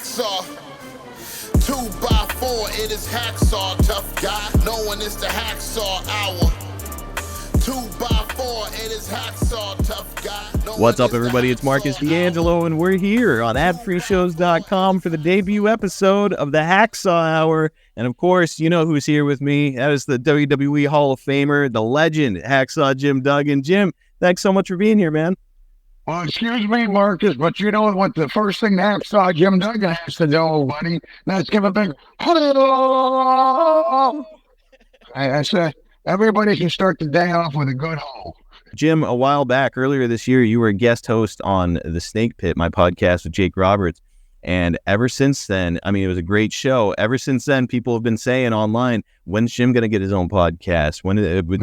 Hacksaw. 2x4, it is Hacksaw, tough guy. Knowing it's the Hacksaw Hour. 2x4, it is Hacksaw, tough guy. What's up, everybody? It's Marcus DeAngelo, and we're here on adfreeshows.com for the debut episode of the Hacksaw Hour. And of course, you know who's here with me. That is the WWE Hall of Famer, the legend, Hacksaw Jim Duggan. Jim, thanks so much for being here, man. Well, excuse me, Marcus, but you know what the first thing Hacksaw Jim Duggan has to do, buddy? Let's give a big hello. I said everybody can start the day off with a good ho. Jim, a while back, earlier this year, you were a guest host on The Snake Pit, my podcast with Jake Roberts. And ever since then, I mean, it was a great show. Ever since then, people have been saying online, when's Jim going to get his own podcast? With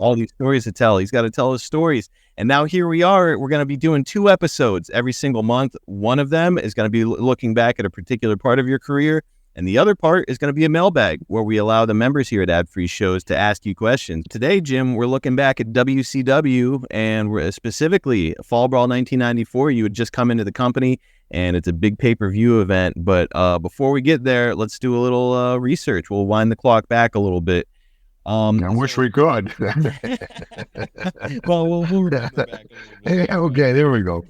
all these stories to tell. He's got to tell his stories. And now here we are. We're going to be doing 2 episodes every single month. One of them is going to be looking back at a particular part of your career. And the other part is going to be a mailbag where we allow the members here at Ad Free Shows to ask you questions. Today, Jim, we're looking back at WCW and we're specifically Fall Brawl 1994. You had just come into the company and it's a big pay-per-view event. But before we get there, let's do a little research. We'll wind the clock back a little bit. I wish we could. Well, we'll back a little bit. Okay, there we go.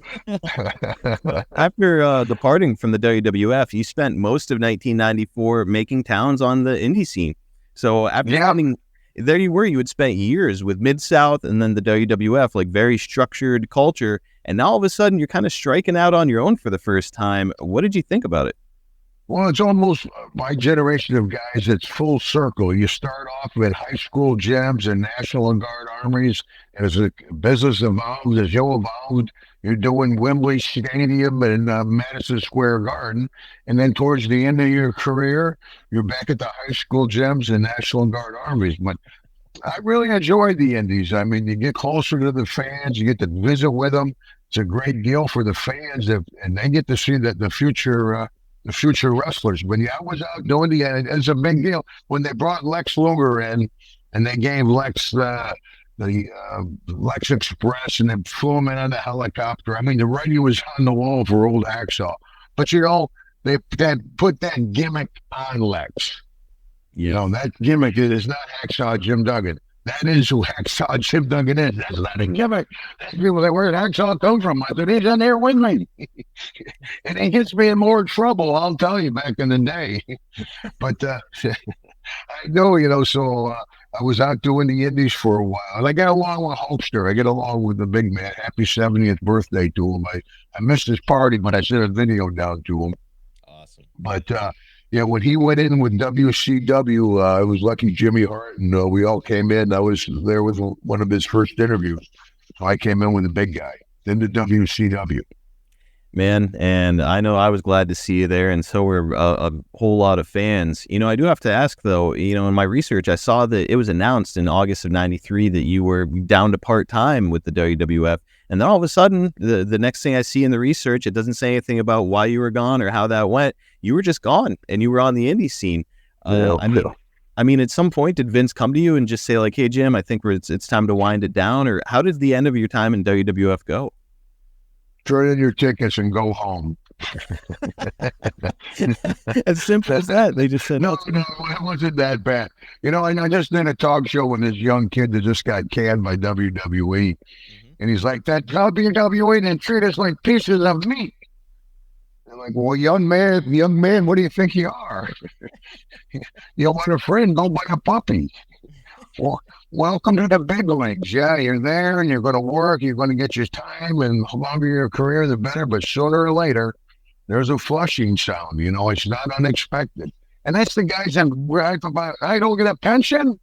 After departing from the WWF, you spent most of 1994 making towns on the indie scene. So after coming, there you were. You had spent years with Mid-South and then the WWF, like very structured culture. And now all of a sudden, you're kind of striking out on your own for the first time. What did you think about it? Well, it's almost my generation of guys. It's full circle. You start off with high school gyms and National Guard armies. As the business evolved, as you evolved, you're doing Wembley Stadium and Madison Square Garden. And then towards the end of your career, you're back at the high school gyms and National Guard armies. But I really enjoyed the indies. I mean, you get closer to the fans. You get to visit with them. It's a great deal for the fans, and they get to see that the future wrestlers. But yeah, I was out doing it's a big deal when they brought Lex Luger in and they gave Lex the Lex Express and then flew him in on the helicopter. I mean, the writing was on the wall for old Hacksaw. But you know, they put that gimmick on Lex. Yeah. You know, that gimmick is not Hacksaw Jim Duggan. That is who Hacksaw Jim Duggan is. That's not a gimmick. That's people that where did Hacksaw come from? I said, he's in there with me. And he gets me in more trouble, I'll tell you, back in the day. But I know, you know, so I was out doing the indies for a while. And I got along with Hulkster. I get along with the big man. Happy 70th birthday to him. I missed his party, but I sent a video down to him. Awesome. But yeah, when he went in with WCW, I was lucky Jimmy Hart, and we all came in. I was there with one of his first interviews. So I came in with the big guy, then the WCW. Man, and I know I was glad to see you there, and so were a whole lot of fans. You know, I do have to ask, though, you know, in my research, I saw that it was announced in August of 93 that you were down to part-time with the WWF. And then all of a sudden, the next thing I see in the research, it doesn't say anything about why you were gone or how that went. You were just gone, and you were on the indie scene. I mean, at some point, did Vince come to you and just say, like, hey, Jim, I think it's time to wind it down? Or how did the end of your time in WWF go? Turn in your tickets and go home. As simple as that. They just said, no, it wasn't that bad. You know, and I just did a talk show with this young kid that just got canned by WWE. And he's like, that WWE didn't treat us like pieces of meat. I'm like, well, young man, what do you think you are? You want a friend, go buy a puppy. Well, welcome to the big leagues. Yeah, you're there and you're going to work. You're going to get your time, and the longer your career, the better. But sooner or later, there's a flushing sound. You know, it's not unexpected. And that's the guys that right about, I don't get a pension.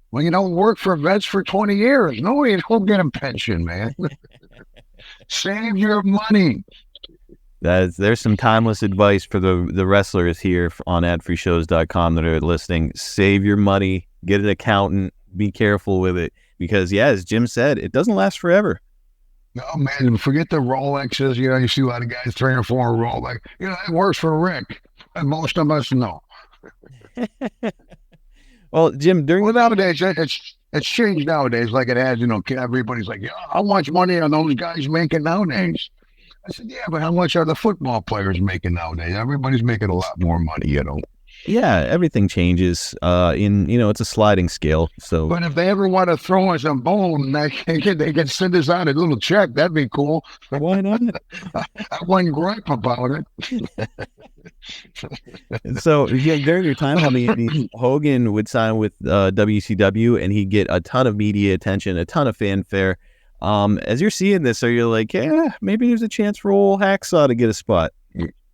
Well, you don't work for vets for 20 years. No, you don't get a pension, man. Save your money. There's some timeless advice for the wrestlers here on adfreeshows.com that are listening. Save your money, get an accountant, be careful with it. Because, yeah, as Jim said, it doesn't last forever. No, man, forget the Rolexes. You know, you see a lot of guys 3 or 4 Rolex. You know, that works for Rick. And most of us know. Well, Jim, nowadays, it's changed nowadays like it has, you know, everybody's like, yeah, how much money are those guys making nowadays? I said, yeah, but how much are the football players making nowadays? Everybody's making a lot more money, you know. Yeah, everything changes. It's a sliding scale. So, But if they ever want to throw us a bone, they can send us out a little check. That'd be cool. why not? I wouldn't gripe about it. So yeah, during your time on the Indies, Hogan would sign with WCW, and he'd get a ton of media attention, a ton of fanfare. As you're seeing this, are you like, yeah, maybe there's a chance for old Hacksaw to get a spot?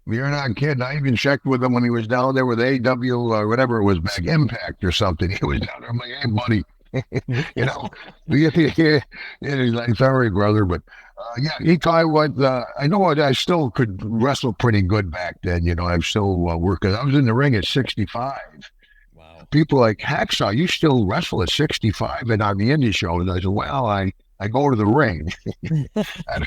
You're not kidding. I even checked with him when he was down there with AW or whatever it was back, Impact or something. He was down there. I'm like, hey, buddy, you know, he's like, sorry, brother, but yeah, he taught what I know. I still could wrestle pretty good back then. You know, I'm still working. I was in the ring at 65. Wow. People like, Hacksaw, you still wrestle at 65 and on the indie show? And I said, well, I go to the ring. I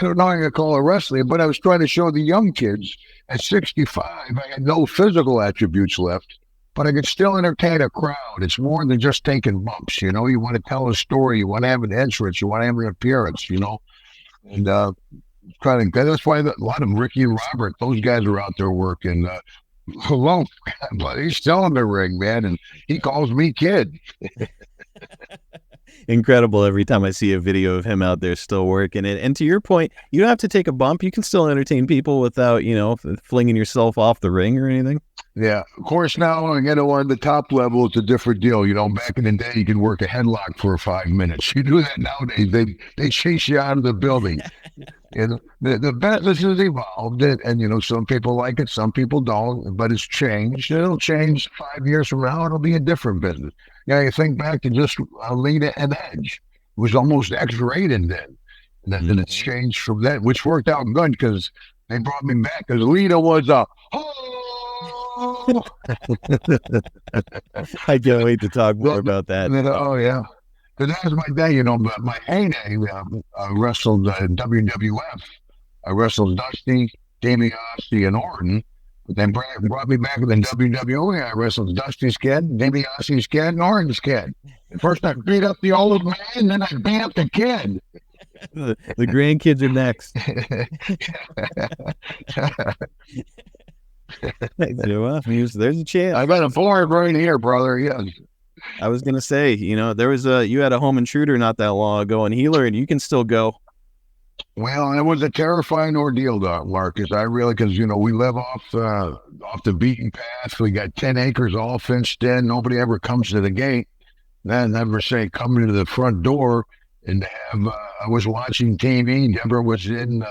don't know how to call it wrestling, but I was trying to show the young kids at 65, I had no physical attributes left, but I could still entertain a crowd. It's more than just taking bumps, you know. You want to tell a story, you want to have an entrance, you want to have an appearance, you know. And that's why a lot of Ricky and Robert, those guys are out there working. Hello, but he's still in the ring, man, and he calls me kid. Incredible every time I see a video of him out there still working it. And to your point, you don't have to take a bump. You can still entertain people without, flinging yourself off the ring or anything. Yeah, of course, now, on the top level, it's a different deal. You know, back in the day, you could work a headlock for 5 minutes. You do that nowadays, they chase you out of the building. And the business has evolved, and some people like it, some people don't, but it's changed. It'll change 5 years from now. It'll be a different business. You think back to just Lita and Edge. It was almost X-rated then. And then it's changed from that, which worked out good because they brought me back because Lita was a I can't wait to talk more about that. Oh, yeah. Because that was my day, but my heyday, I wrestled WWF. I wrestled Dusty, DiBiase, and Orton. But then brought me back to the WWE. I wrestled Dusty's kid, DiBiase's kid, and Orton's kid. First, I beat up the old man, then I beat up the kid. The grandkids are next. There's a chance. I got a board right here, brother. Yes. I was gonna say, there was you had a home intruder not that long ago, and Healer, and you can still go. Well, it was a terrifying ordeal, Marcus. Because we live off the beaten path. We got 10 acres all fenced in. Nobody ever comes to the gate. Then never say coming to the front door. And to have I was watching TV. Deborah was in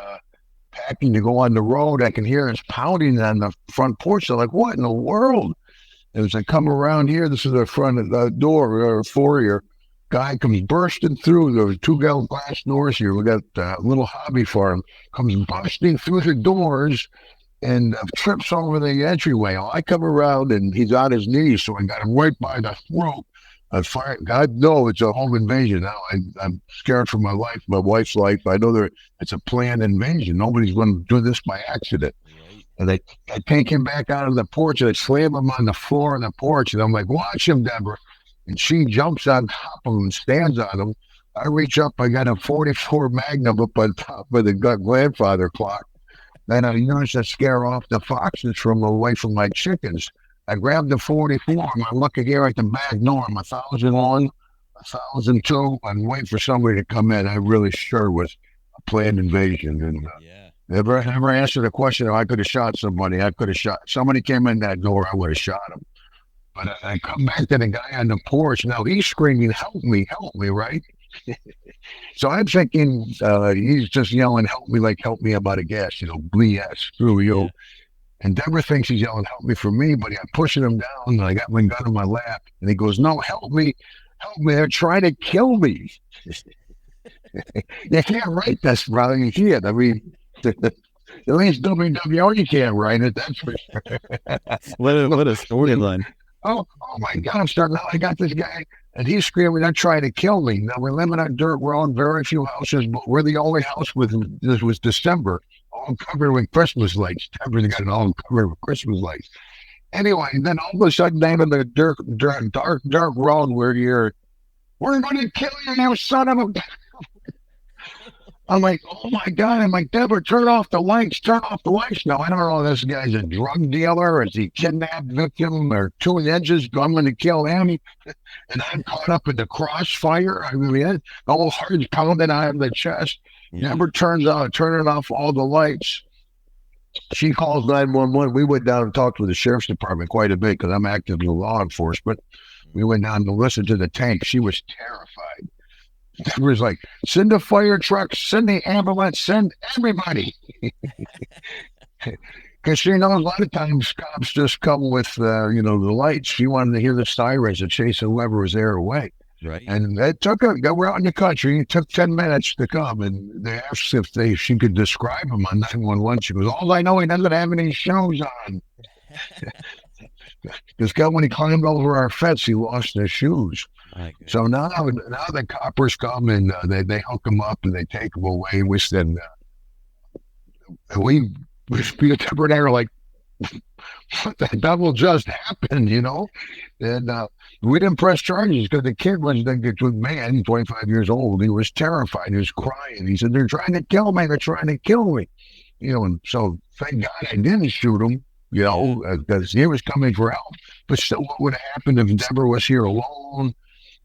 packing to go on the road. I can hear us pounding on the front porch. I'm like, what in the world? And as I come around here, this is the front of the door or foyer. Guy comes bursting through. There was 2 glass doors here. We got a little hobby farm. Comes busting through the doors and trips over the entryway. I come around and he's on his knees, so I got him right by the throat. God, no, it's a home invasion now. I'm scared for my life, my wife's life. I know it's a planned invasion. Nobody's going to do this by accident. Right. And I take him back out of the porch and I slam him on the floor of the porch. And I'm like, watch him, Deborah. And she jumps on top of him and stands on him. I reach up, I got a 44 Magnum up on top of the grandfather clock. Then I used to scare off the foxes away from my chickens. I grabbed the 44. I'm looking here at the back door. I'm 1,001, 1,002. I'm waiting for somebody to come in. I really sure was a planned invasion. And never answered a question. I could have shot somebody. Somebody came in that door. I would have shot him. But I come back to the guy on the porch. Now he's screaming, help me, right? So I'm thinking he's just yelling, help me about a gas, BS, screw you. Yeah. And Deborah thinks he's yelling, help me for me, but I'm pushing him down, and I got my gun in my lap. And he goes, no, help me. They're trying to kill me. You can't write this, brother. You can't. I mean, at least WWE, you can't write it. That's for sure. What a storyline. Oh my God, I got this guy, and he's screaming, they're trying to kill me. Now, we're living on dirt. We're on very few houses, but we're the only house this was December. All covered with Christmas lights. Everything got it all covered with Christmas lights. Anyway, then all of a sudden, down in the dark road where we're going to kill you, you son of a... I'm like, oh my God. I'm like, Deborah, turn off the lights. Turn off the lights. Now, I don't know if this guy's a drug dealer. Or is he kidnapped victim or two ninjas? I'm going to kill him. And I'm caught up in the crossfire. I mean, the whole heart's pounding out of the chest. Yeah. Never turns out, turning off all the lights. She calls 911. We went down and talked with the sheriff's department quite a bit because I'm active in law enforcement. We went down to listen to the tank. She was terrified. It was like, send the fire trucks, send the ambulance, send everybody. Because she knows a lot of times cops just come with, the lights. She wanted to hear the sirens and chase whoever was there away. Right. And it took they were out in the country. It took 10 minutes to come. And they asked if she could describe him on 911. She goes, all I know, he doesn't have any shoes on. This guy, when he climbed over our fence, he lost his shoes. So now the coppers come and they hook him up and they take him away. We said, we tempered air like, what the devil just happened, And we didn't press charges because the kid was man, 25 years old. He was terrified. He was crying. He said, they're trying to kill me. They're trying to kill me. And so thank God I didn't shoot him, because he was coming for help. But still, what would have happened if Deborah was here alone?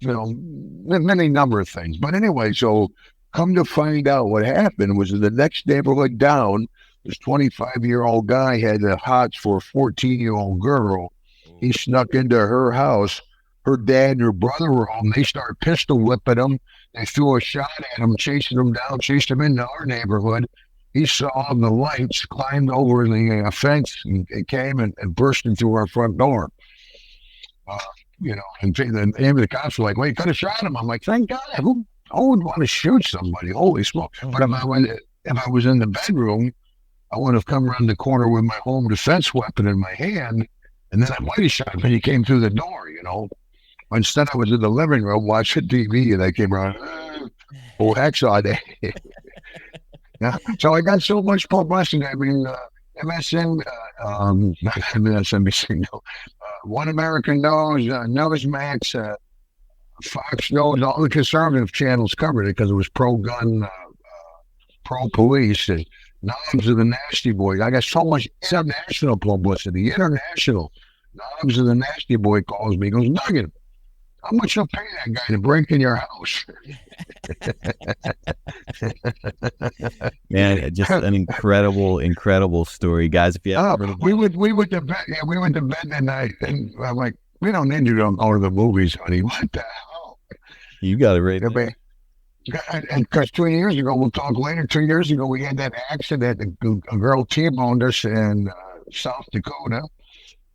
Many number of things. But anyway, so come to find out what happened was the next neighborhood down, this 25-year-old guy had the hots for a 14-year-old girl. He snuck into her house. Her dad and her brother were home. They started pistol whipping him. They threw a shot at him, chasing him down, chased him into our neighborhood. He saw the lights, climbed over the fence, and came and burst into our front door. And the cops were like, well, you could have shot him. I'm like, thank God. Who would want to shoot somebody? Holy smoke. But if I was in the bedroom, I would have come around the corner with my home defense weapon in my hand, and then I might have shot him when he came through the door, Instead, I was in the living room watching TV, and I came around, Hacksaw Day. Yeah. So I got so much publicity. I mean, MSN, not MSNBC, no. One American Knows, Newsmax, Fox Knows, all the conservative channels covered it because it was pro-gun, pro-police, and Knobs of the Nasty Boy. I got so much international publicity, international. Knobs of the Nasty Boy calls me, he goes, Duggan, how much you'll pay that guy to break in your house? Man, just an incredible story, guys. If you we went to bed that night, and I'm like, we don't need you to go to the movies, honey. What the hell? You got it right. And because 2 years ago, we'll talk later. 2 years ago, we had that accident. A girl T-boned us in South Dakota,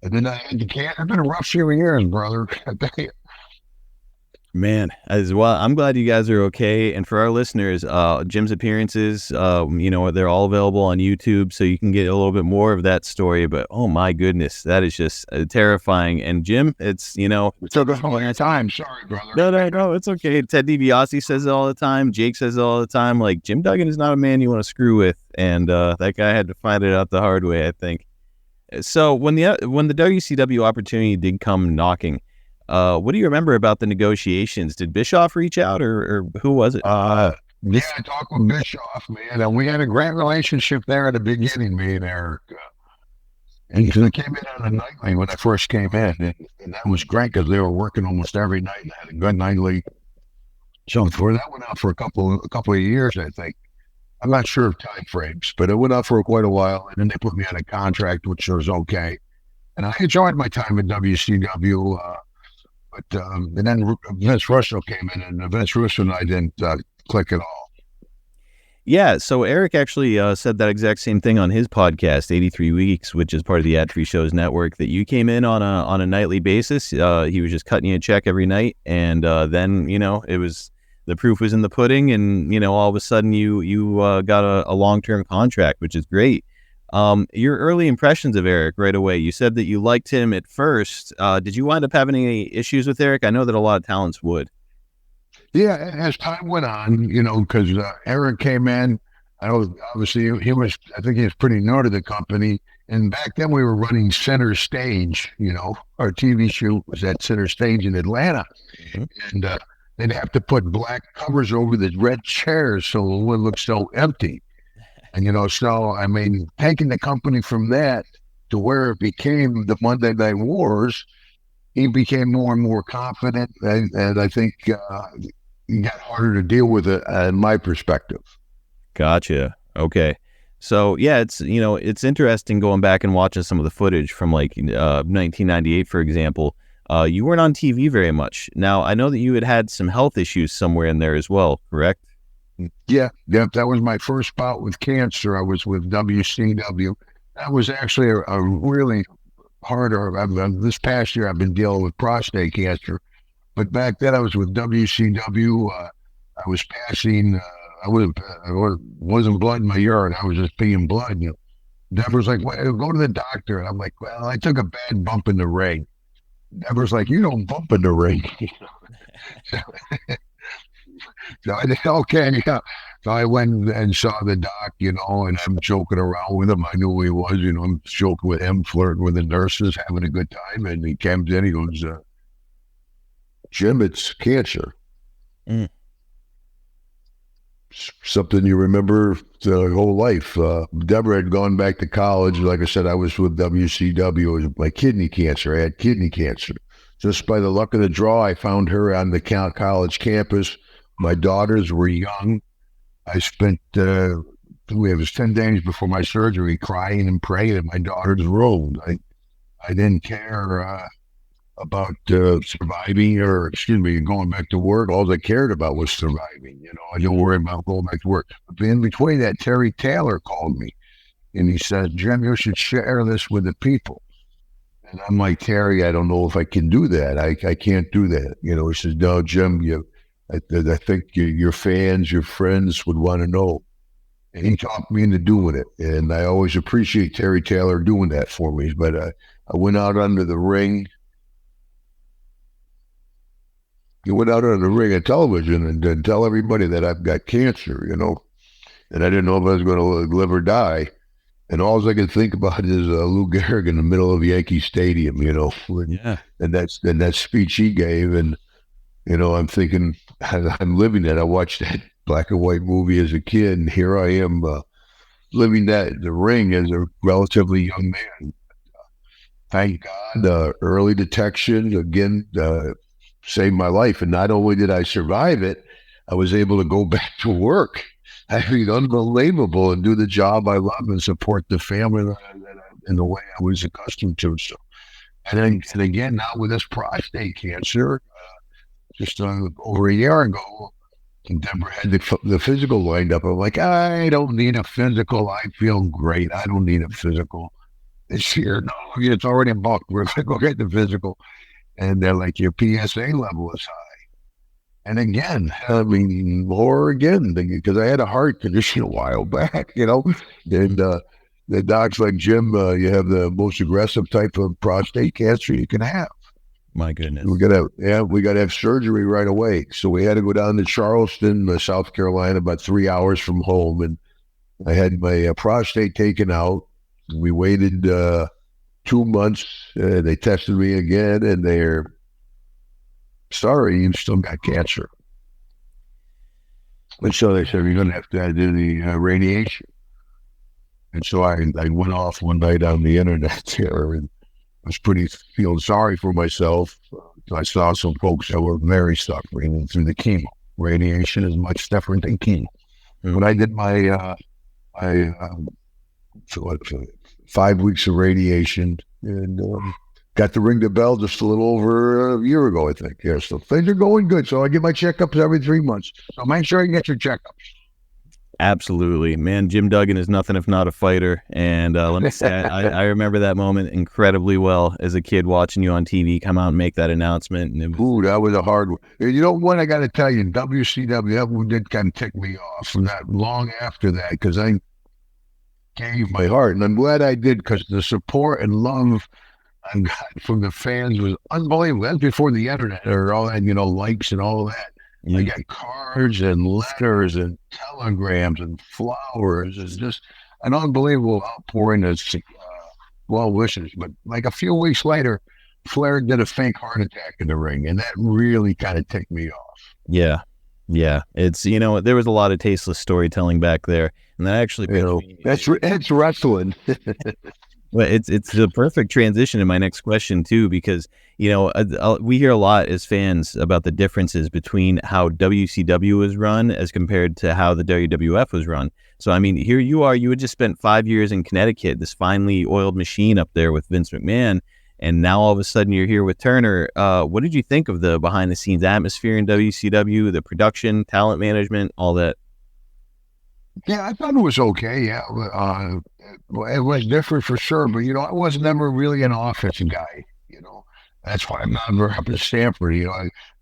and then I had to can't. It's been a rough few years, brother. Man, as well, I'm glad you guys are okay. And for our listeners, Jim's appearances, they're all available on YouTube, so you can get a little bit more of that story. But oh my goodness, that is just terrifying. And Jim, it's it's a long time. Sorry, brother. No, it's okay. Ted DiBiase says it all the time. Jake says it all the time. Like, Jim Duggan is not a man you want to screw with, and that guy had to find it out the hard way, I think. So when the WCW opportunity did come knocking, what do you remember about the negotiations? Did Bischoff reach out, or who was it? Yeah, I talked with Bischoff, man, and we had a great relationship there at the beginning, me and Eric. And because I came in on a nightly when I first came in, and that was great because they were working almost every night and had a good nightly. So for that went out for a couple of years, I think. I'm not sure of time frames, but it went out for quite a while, and then they put me on a contract, which was okay. And I enjoyed my time at WCW. But and then Vince Russo came in, and Vince Russo and I didn't click at all. Yeah, so Eric actually said that exact same thing on his podcast, 83 Weeks, which is part of the Ad Free Shows Network, that you came in on a nightly basis. He was just cutting you a check every night, and then, it was, the proof was in the pudding, and, all of a sudden you got a long-term contract, which is great. Your early impressions of Eric right away, you said that you liked him at first. Did you wind up having any issues with Eric? I know that a lot of talents would. Yeah, as time went on, because Eric came in, obviously I think he was pretty new to the company. And back then we were running Center Stage, our TV shoot was at Center Stage in Atlanta. Mm-hmm. And they'd have to put black covers over the red chairs so it wouldn't look so empty. And, so, I mean, taking the company from that to where it became the Monday Night Wars, he became more and more confident. And I think he got harder to deal with it, in my perspective. Gotcha. Okay. So, yeah, it's interesting going back and watching some of the footage from 1998, for example. You weren't on TV very much. Now, I know that you had some health issues somewhere in there as well, correct? Yeah, that was my first bout with cancer. I was with WCW. That was actually a really harder. This past year, I've been dealing with prostate cancer. But back then, I was with WCW. I was passing, I wasn't blood in my urine. I was just peeing blood. Deborah's like, well, go to the doctor. And I'm like, well, I took a bad bump in the ring. Deborah's like, you don't bump in the ring. So I said, okay, yeah. So I went and saw the doc, and I'm joking around with him. I knew who he was, I'm joking with him, flirting with the nurses, having a good time. And he comes in, he goes, Jim, it's cancer. Mm. Something you remember the whole life. Deborah had gone back to college. Like I said, I was with WCW. It was my kidney cancer. I had kidney cancer. Just by the luck of the draw, I found her on the college campus. My daughters were young. I spent, it was 10 days before my surgery, crying and praying in my daughter's room. I didn't care about surviving going back to work. All I cared about was surviving. I didn't worry about going back to work. But in between that, Terry Taylor called me and he said, Jim, you should share this with the people. And I'm like, Terry, I don't know if I can do that. I can't do that. He says, no, Jim, I think your fans, your friends would want to know. And he talked me into doing it. And I always appreciate Terry Taylor doing that for me. But I went out under the ring. You went out on the ring of television and tell everybody that I've got cancer, and I didn't know if I was going to live or die. And all I could think about is Lou Gehrig in the middle of Yankee Stadium, Yeah. And that speech he gave. And, I'm thinking, I'm living that. I watched that black and white movie as a kid, and here I am living the ring as a relatively young man. Thank God, early detection, again, saved my life. And not only did I survive it, I was able to go back to work. I mean, unbelievable, and do the job I love and support the family in the way I was accustomed to. So, and again, now with this prostate cancer, just over a year ago, Deborah had the physical lined up. I'm like, I don't need a physical. I feel great. I don't need a physical this year. No, it's already booked. We're going to go get the physical. And they're like, your PSA level is high. And again, because I had a heart condition a while back, and the doc's like, Jim, you have the most aggressive type of prostate cancer you can have. My goodness. We got to have surgery right away. So we had to go down to Charleston, South Carolina, about 3 hours from home. And I had my prostate taken out. We waited 2 months. They tested me again, and they're, sorry, you've still got cancer. And so they said, you're going to have to do the radiation. And so I went off one night on the internet there, and I was feeling sorry for myself. I saw some folks that were very suffering through the chemo. Radiation is much different than chemo. Mm-hmm. When I did my 5 weeks of radiation, and got to ring the bell just a little over a year ago, I think. Yeah, so things are going good. So I get my checkups every 3 months. So make sure you get your checkups. Absolutely, man. Jim Duggan is nothing if not a fighter. And let me say, I remember that moment incredibly well as a kid, watching you on TV come out and make that announcement. And that was a hard one. You know what? I got to tell you, WCW, that one did kind of tick me off from that long after that, because I gave my heart, and I'm glad I did, because the support and love I got from the fans was unbelievable. That's before the internet or all that, likes and all that. Yeah. I got cards and letters and telegrams and flowers. It's just an unbelievable outpouring of well wishes. But like a few weeks later, Flair did a fake heart attack in the ring, and that really kind of ticked me off. Yeah. Yeah. It's, there was a lot of tasteless storytelling back there. And that actually, It's wrestling. well, it's a perfect transition to my next question too, because, we hear a lot as fans about the differences between how WCW was run as compared to how the WWF was run. So, I mean, here you are, you had just spent 5 years in Connecticut, this finely oiled machine up there with Vince McMahon. And now all of a sudden you're here with Turner. What did you think of the behind the scenes atmosphere in WCW, the production, talent management, all that? Yeah, I thought it was okay. Yeah, it was different for sure. But I was never really an office guy. That's why I'm not very up in Stanford.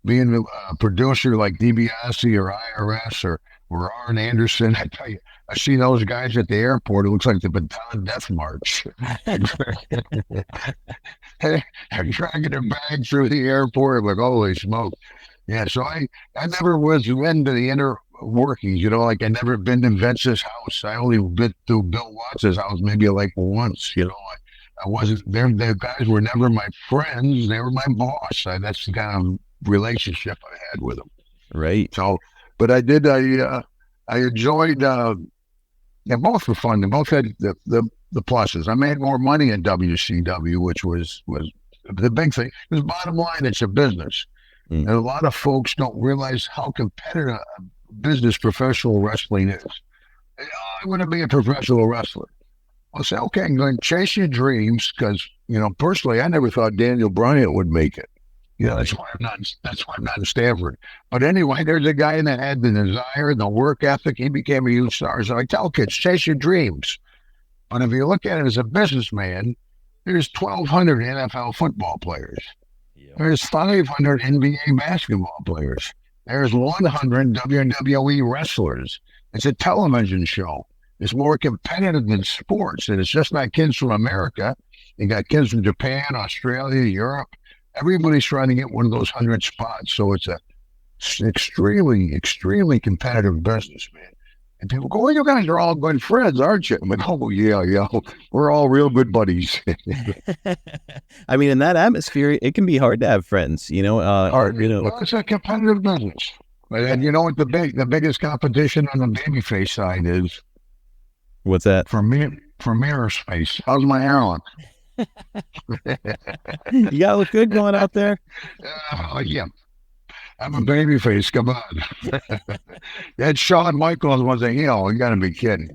Being a producer like DiBiase or IRS or Arn Anderson, I tell you, I see those guys at the airport. It looks like the Baton Death March. They're dragging their bag through the airport. I'm like, holy smoke. Yeah, so I never was into the inner workings, like I never been to Vince's house. I only been to Bill Watts' house maybe like once, I wasn't there. The guys were never my friends. They were my boss. That's the kind of relationship I had with them. Right. So, but I enjoyed, they both were fun. They both had the pluses. I made more money in WCW, which was the big thing. Because bottom line, it's a business. And a lot of folks don't realize how competitive business professional wrestling is. I want to be a professional wrestler. I'll say, okay, I'm going to chase your dreams because, personally, I never thought Daniel Bryan would make it. That's why I'm not in Stanford. But anyway, there's a guy that had the desire and the work ethic. He became a huge star. So I tell kids, chase your dreams. But if you look at it as a businessman, there's 1,200 NFL football players. Yep. There's 500 NBA basketball players. There's 100 WWE wrestlers. It's a television show. It's more competitive than sports. And it's just not kids from America. You got kids from Japan, Australia, Europe. Everybody's trying to get one of those 100 spots. So it's extremely, extremely competitive business, man. And people go, well, you guys are all good friends, aren't you? I'm like, oh, yeah. We're all real good buddies. I mean, in that atmosphere, it can be hard to have friends, Well, it's a competitive business. And you know what the biggest competition on the babyface side is? What's that? For mirror space. How's my hairline? You gotta look good going out there. Yeah. I'm a baby face. Come on. That Shawn Michaels was a heel. You got to be kidding.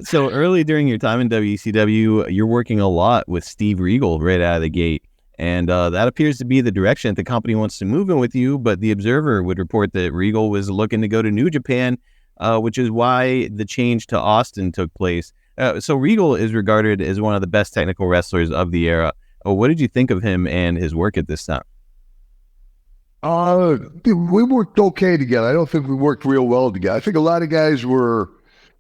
So early during your time in WCW, you're working a lot with Steve Regal right out of the gate. And that appears to be the direction that the company wants to move in with you. But the Observer would report that Regal was looking to go to New Japan, which is why the change to Austin took place. So Regal is regarded as one of the best technical wrestlers of the era. What did you think of him and his work at this time? We worked okay together. I don't think we worked real well together. I think a lot of guys were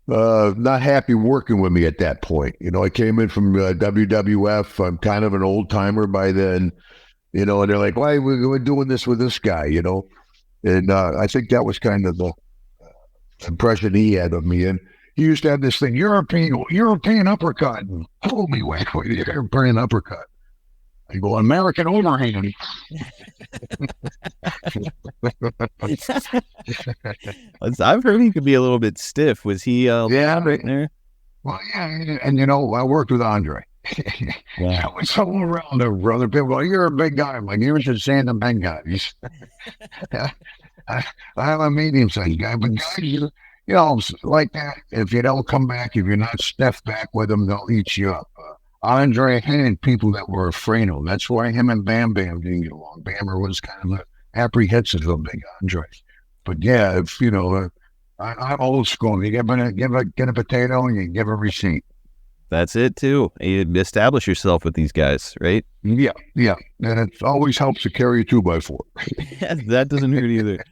not happy working with me at that point. I came in from WWF. I'm kind of an old timer by then, and they're like, why are we doing this with this guy, And I think that was kind of the impression he had of me. And he used to have this thing, European uppercut, and pull me away with the European uppercut. I go, American overhand. I've heard he could be a little bit stiff. Was he there? Well, yeah, and I worked with Andre. Wow. I was all around other people. Well, you're a big guy. I'm like, you should stand the big guys. I'm a medium-sized guy, but guys, like that, if you don't come back, if you're not stiff back with them, they'll eat you up. Andre had people that were afraid of him. That's why him and Bam Bam didn't get along. Bammer was kind of apprehensive of big Andre. But yeah, if I'm old school. You get a potato and you give a receipt. That's it too. You establish yourself with these guys, right? Yeah, and it always helps to carry a 2x4. That doesn't hurt either.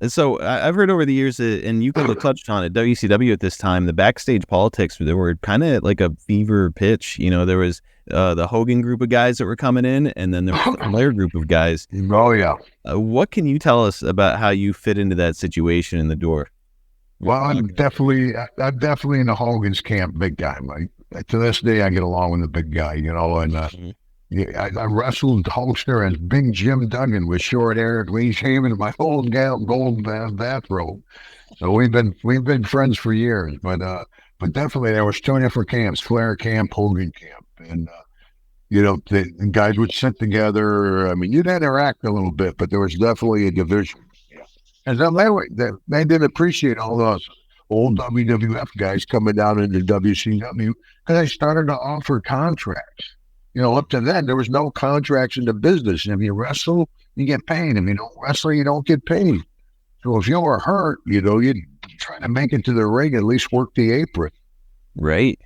So I've heard over the years, and you kind of touched on it, WCW at this time, the backstage politics, there were kind of like a fever pitch. There was the Hogan group of guys that were coming in, and then there was a Flair group of guys. Oh, yeah. What can you tell us about how you fit into that situation in the door? Well, I'm definitely in the Hogan's camp, big time. to this day, I get along with the big guy, you know, and yeah, I wrestled Hulkster and Big Jim Duggan with short hair, clean shaven, and my old gold bathrobe. So we've been friends for years, but definitely there was two different camps: Flair camp, Hogan camp, and you know, the guys would sit together. I mean, you'd interact a little bit, but there was definitely a division. Yeah. And then they didn't appreciate all those old WWF guys coming down into WCW because they started to offer contracts. You know, up to then, there was no contracts in the business. If you wrestle, you get paid. If you don't wrestle, you don't get paid. So if you were hurt, you know, you'd try to make it to the ring, at least work the apron. Right.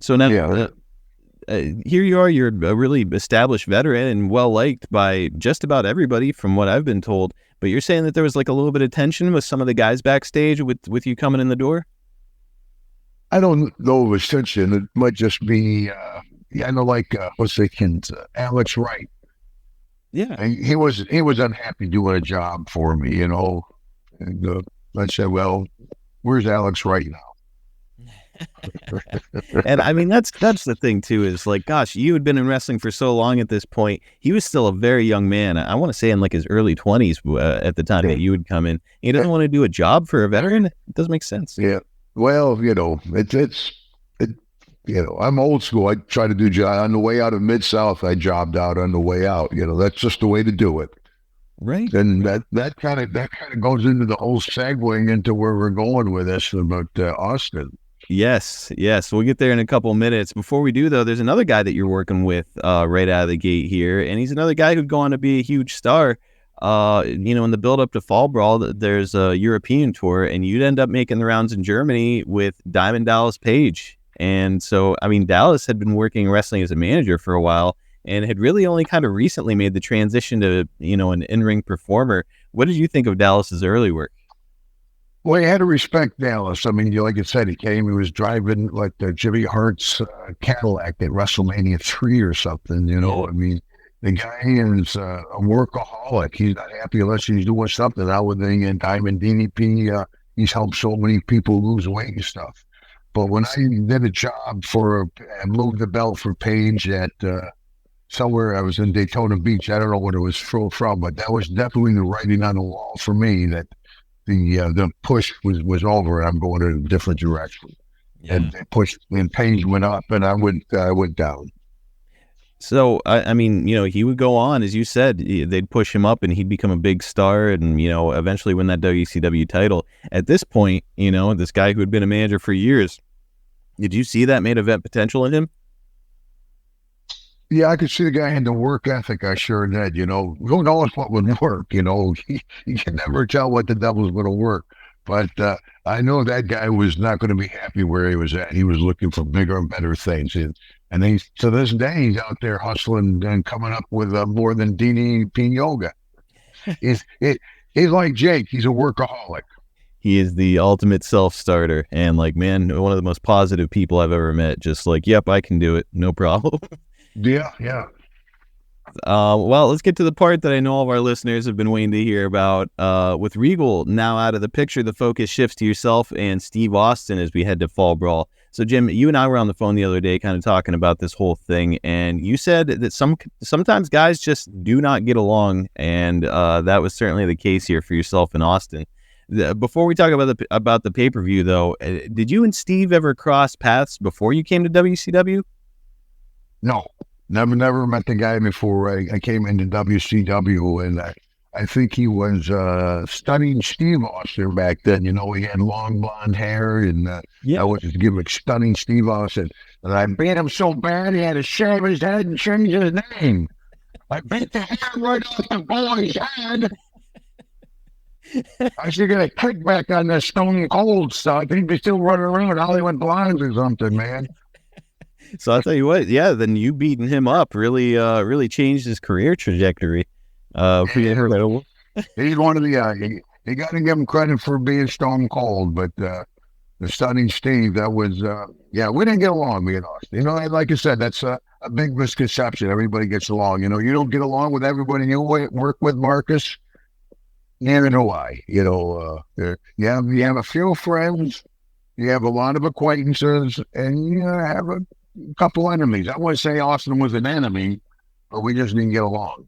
So now, here you are, you're a really established veteran and well-liked by just about everybody from what I've been told. But you're saying that there was like a little bit of tension with some of the guys backstage with you coming in the door? I don't know if it was tension. It might just be... I know, like what's the kid, Alex Wright. Yeah, and he was unhappy doing a job for me, you know. And I said, "Well, where's Alex Wright now?" And I mean, that's the thing too. Is like, gosh, you had been in wrestling for so long at this point. He was still a very young man. I want to say in like his early 20s at the time that you would come in. He doesn't want to do a job for a veteran. It doesn't make sense. Yeah. Well, you know, you know, I'm old school. I try to do on the way out of Mid-South. I jobbed out on the way out. You know, that's just the way to do it. Right. And that kind of goes into the whole segueing into where we're going with this about Austin. Yes. We'll get there in a couple of minutes. Before we do, though, there's another guy that you're working with right out of the gate here, and he's another guy who'd go on to be a huge star. You know, in the build-up to Fall Brawl, there's a European tour, and you'd end up making the rounds in Germany with Diamond Dallas Page. And so, I mean, Dallas had been working wrestling as a manager for a while and had really only kind of recently made the transition to, you know, an in-ring performer. What did you think of Dallas's early work? Well, you had to respect Dallas. I mean, like you said, he was driving like the Jimmy Hart's Cadillac at WrestleMania 3 or something, you know. I mean, the guy is a workaholic. He's not happy unless he's doing something. Now with the Diamond DDP, he's helped so many people lose weight and stuff. But when I did a job I moved the belt for Page at somewhere, I was in Daytona Beach. I don't know what it was from, but that was definitely the writing on the wall for me that the push was over and I'm going in a different direction. Yeah. And they pushed, and Page went up and I went down. So, I mean, you know, he would go on, as you said, they'd push him up and he'd become a big star and, you know, eventually win that WCW title. At this point, you know, this guy who had been a manager for years, did you see that main event potential in him? Yeah, I could see the guy had the work ethic. I sure did. You know, who knows what would work? You know, you can never tell what the devil's going to work. But I know that guy was not going to be happy where he was at. He was looking for bigger and better things. And to this day, he's out there hustling and coming up with more than DDP yoga. He's like Jake. He's a workaholic. He is the ultimate self-starter. And like, man, one of the most positive people I've ever met. Just like, yep, I can do it. No problem. Yeah. Well, let's get to the part that I know all of our listeners have been waiting to hear about. With Regal now out of the picture, the focus shifts to yourself and Steve Austin as we head to Fall Brawl. So, Jim, you and I were on the phone the other day kind of talking about this whole thing, and you said that sometimes guys just do not get along, and that was certainly the case here for yourself and Austin. Before we talk about the pay-per-view, though, did you and Steve ever cross paths before you came to WCW? No, never met the guy before I came into WCW, and I think he was studying Steve Austin back then. You know, he had long blonde hair, and I was just giving stunning Steve Austin. And I beat him so bad he had to shave his head and change his name. I beat the hair right off the boy's head. I should get a kickback on that Stone Cold stuff. He'd be still running around Hollywood Blondes or something, man. So I'll tell you what, then you beating him up really changed his career trajectory. He's one of the you got to give him credit for being Stone Cold, but the stunning Steve, that was we didn't get along, me and Austin. You know, like I said, that's a big misconception. Everybody gets along. You know, you don't get along with everybody you work with, Marcus. Neither do I. You know, you have a few friends, You have a lot of acquaintances, and you have a couple enemies. I wouldn't say Austin was an enemy, but we just didn't get along.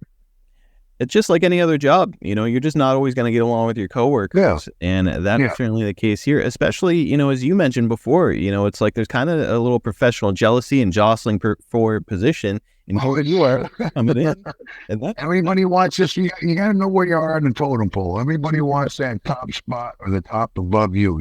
It's just like any other job. You're just not always going to get along with your coworkers. Yeah. And that is certainly the case here, especially, as you mentioned before, it's like there's kind of a little professional jealousy and jostling for position. And you are coming in. And everybody wants this. You got to know where you are in the totem pole. Everybody wants that top spot or the top above you,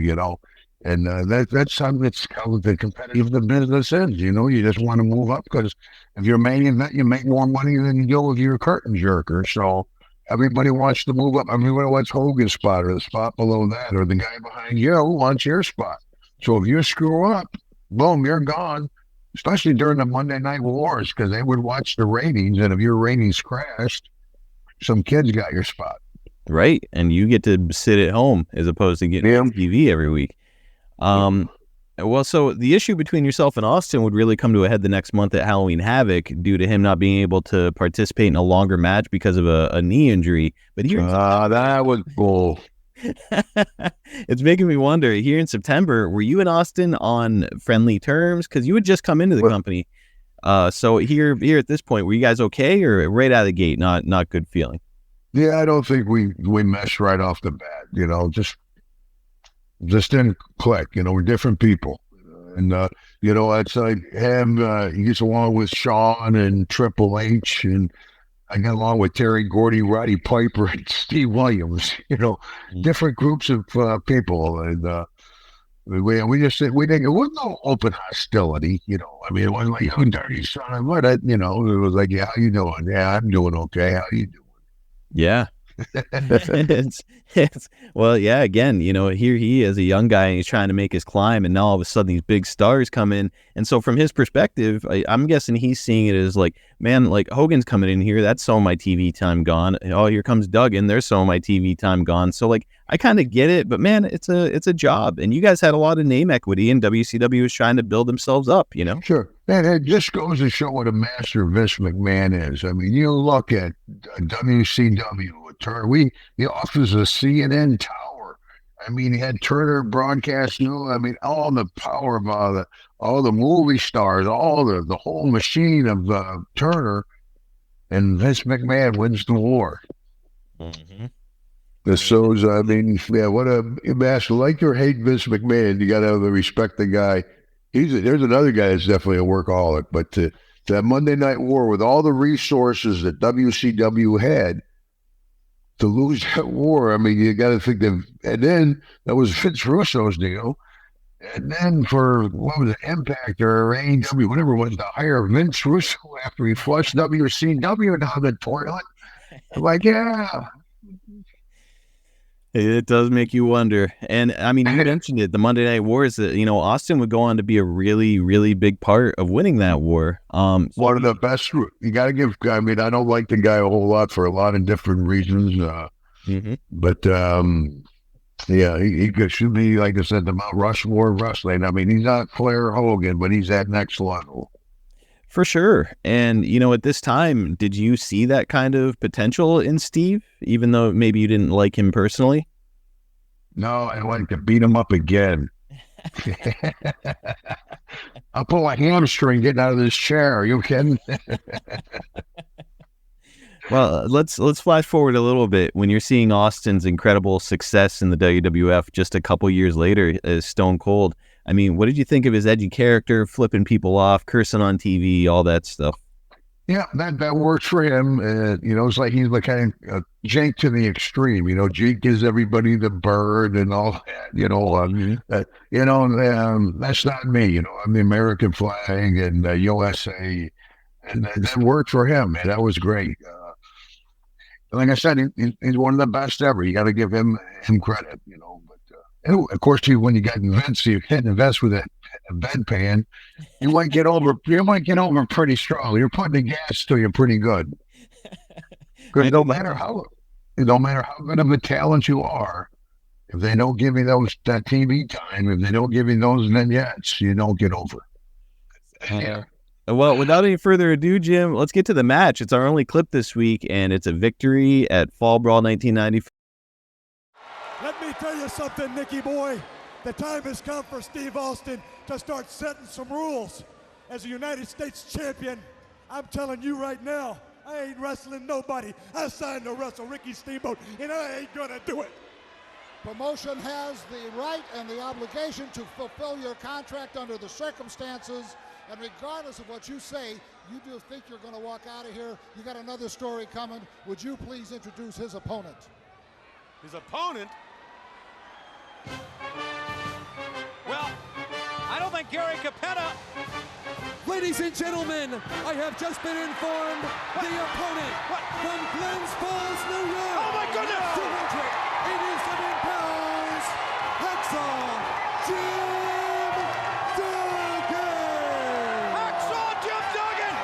And that's something that's how the competitive business is. You just want to move up because if you're main event, you make more money than you do if you're a curtain jerker. So everybody wants to move up. Everybody wants Hogan's spot or the spot below that or the guy behind you wants your spot. So if you screw up, boom, you're gone. Especially during the Monday Night Wars because they would watch the ratings, and if your ratings crashed, some kids got your spot. Right, and you get to sit at home as opposed to getting on TV every week. Well, so the issue between yourself and Austin would really come to a head the next month at Halloween Havoc due to him not being able to participate in a longer match because of a knee injury. But here, that was bull. It's making me wonder. Here in September, were you and Austin on friendly terms? Because you had just come into the company. So here at this point, were you guys okay, or right out of the gate, not good feeling? Yeah, I don't think we meshed right off the bat. Just didn't click. We're different people, and it's like him. He gets along with Shawn and Triple H, and I got along with Terry Gordy, Roddy Piper, and Steve Williams. Different groups of people, and we just said we didn't. It wasn't no open hostility. It wasn't like "Who dirty son?" What? It was like, "Yeah, how you doing? Yeah, I'm doing okay. How you doing?" Yeah. Well, yeah, again, here he is, a young guy, and he's trying to make his climb, and now all of a sudden these big stars come in. And so from his perspective, I'm guessing he's seeing it as like, man, like Hogan's coming in here, that's some of my TV time gone. Oh, here comes Duggan, there's some of my TV time gone. So like, I kind of get it, but man, it's a job, and you guys had a lot of name equity, and WCW was trying to build themselves up, Sure. And it just goes to show what a master Vince McMahon is. I mean, you look at WCW, he offers a CNN tower. I mean, he had Turner broadcast, all the power of all the movie stars, all the whole machine of Turner, and Vince McMahon wins the war. Mm-hmm. What a master. Like or hate Vince McMahon, you got to respect the guy. There's another guy that's definitely a workaholic, but that Monday Night War with all the resources that WCW had, to lose that war, you got to think that. And then that was Vince Russo's deal. And then for what was it, Impact or AEW, whatever it was, to hire Vince Russo after he flushed WCW down the toilet. I'm like, yeah. It does make you wonder. And you mentioned it, the Monday Night Wars, Austin would go on to be a really, really big part of winning that war. One of the best. You got to give, I don't like the guy a whole lot for a lot of different reasons. But he should be, like I said, the Mount Rushmore of wrestling. He's not Flair Hogan, but he's at next level. For sure. And, at this time, did you see that kind of potential in Steve, even though maybe you didn't like him personally? No, I like to beat him up again. I'll pull a hamstring getting out of this chair. Are you kidding? Well, let's flash forward a little bit. When you're seeing Austin's incredible success in the WWF just a couple years later as Stone Cold, what did you think of his edgy character, flipping people off, cursing on TV, all that stuff? Yeah, that works for him. It's like he's like kind of Jake to the extreme. Jake gives everybody the bird and all that. That's not me. I'm the American flag and USA, and that worked for him, and that was great. Like I said, he's one of the best ever. You got to give him credit. And of course, when you got Vince, you can't invest with a bedpan. You might get over pretty strong. You're putting the gas to you pretty good. Because no matter how good of a talent you are, if they don't give you that TV time, if they don't give you those vignettes, you don't get over. Well, without any further ado, Jim, let's get to the match. It's our only clip this week, and it's a victory at Fall Brawl 1994. Let me tell you something, Nicky boy. The time has come for Steve Austin to start setting some rules. As a United States champion, I'm telling you right now, I ain't wrestling nobody. I signed to wrestle Ricky Steamboat, and I ain't gonna do it. Promotion has the right and the obligation to fulfill your contract under the circumstances, and regardless of what you say, you do think you're going to walk out of here. You got another story coming. Would you please introduce his opponent? His opponent? Well, I don't think Gary Capetta. Ladies and gentlemen, I have just been informed the opponent from Glens Falls, New York. Oh my goodness! 287 pounds, Hacksaw Jim Duggan. Hacksaw Jim Duggan!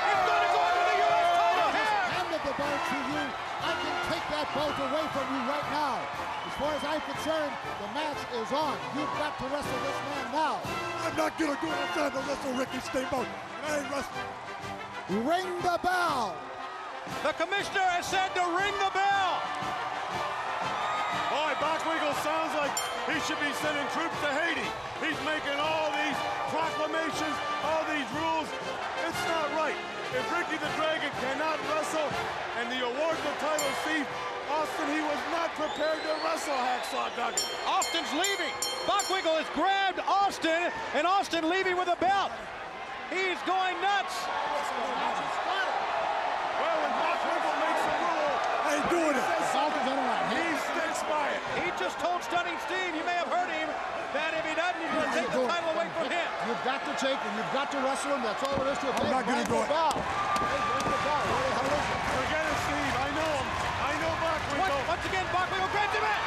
He's going to go into the U.S. title here! Handed the belt to you. I can take that belt away from you right now. As far as I'm concerned, the match is on. You've got to wrestle this man now. I'm not gonna go outside to wrestle Ricky Steamboat, and I ain't wrestling. Ring the bell. The commissioner has said to ring the bell. Boy, Bockwinkel sounds like he should be sending troops to Haiti. He's making all these proclamations, all these rules. It's not right. If Ricky the Dragon cannot wrestle and the award the title Steve Austin, he was not prepared to wrestle Hacksaw Duggan. Austin's leaving. Bockwinkel has grabbed Austin, and Austin leaving with a belt. He's going nuts. Well, when Bockwinkel makes a rule, I ain't doing it. he sticks by it. He just told Stunning Steve, you may have heard him, that if he doesn't, he's going to take the title away from him. You've got to take and you've got to wrestle him. That's all there is to it. I'm not gonna go. Ring the bell. Hey, ring the bell. Where the hell is it? Forget it, Steve. I know him. I know Bockwinkel. Once again, Bockwinkel grabs him in.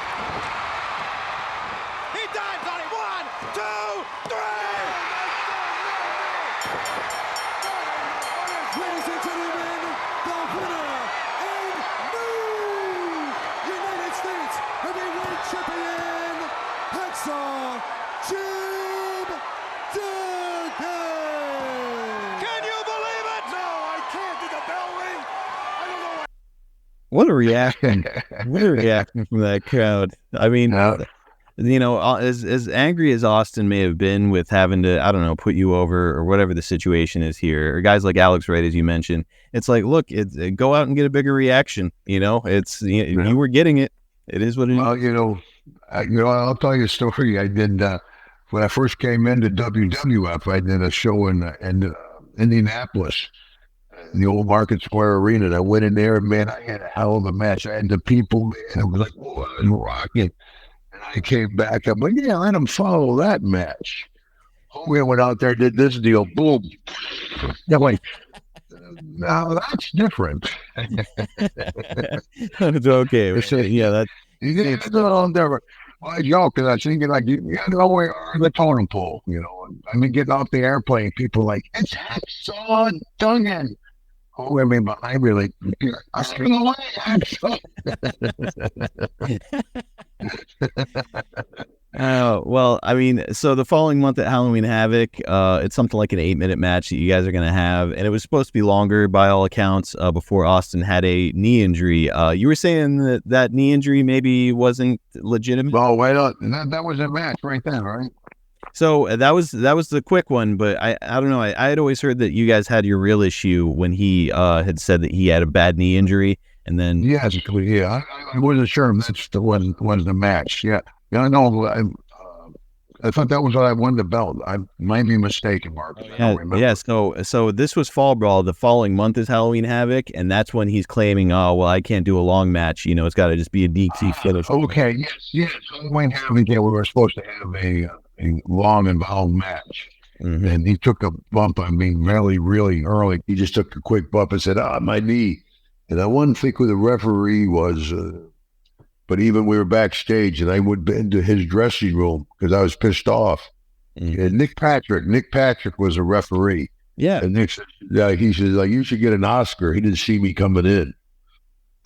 He dives on him. 1, 2, 3. Ladies and gentlemen, the winner and new United States Heavyweight Champion, Hacksaw Jim Duggan. Can you believe it? No, I can't. Did the bell ring? I don't know why. What a reaction! What a reaction from that crowd. I mean, you know, as angry as Austin may have been with having to, I don't know, put you over or whatever the situation is here, or guys like Alex Wright, as you mentioned, it's like, look, go out and get a bigger reaction. You know, you were getting it. It is what it is. Well, I'll tell you a story. I did when I first came into WWF. I did a show in Indianapolis, in the old Market Square Arena. And I went in there, and man, I had a hell of a match. I had the people, man, it was like, whoa, I was rocking. And I came back. I'm like, yeah, let them follow that match. We went out there, did this deal, boom. I'm like, now that's different. It's okay. Yeah, that. It's all different. Well, I joke because I was thinking, like, you know, we are the totem pole, you know. I mean, getting off the airplane, people like, it's Hacksaw Duggan. Oh, I mean, behind me, like, I don't know why Hacksaw. Well, I mean, so the following month at Halloween Havoc, it's something like an 8-minute match that you guys are going to have, and it was supposed to be longer by all accounts before Austin had a knee injury. You were saying that knee injury maybe wasn't legitimate? Well, wait up. That was a match right then, right? So that was the quick one, but I don't know. I had always heard that you guys had your real issue when he had said that he had a bad knee injury, and then yes, yeah, I wasn't sure if that's was the match. Yeah, no, I thought that was when I won the belt. I might be mistaken, Mark. I don't remember. Yeah. So this was Fall Brawl. The following month is Halloween Havoc, and that's when he's claiming, oh well, I can't do a long match. You know, it's got to just be a DC finish. Okay, yes. Halloween Havoc. Yeah, we were supposed to have a long involved match. Mm-hmm. And he took a bump on me really early. He just took a quick bump and said, my knee. And I wouldn't think who the referee was, but even we were backstage and I went into his dressing room because I was pissed off. Mm-hmm. And Nick Patrick was a referee. Yeah. And Nick said, he says, like, you should get an Oscar. He didn't see me coming in.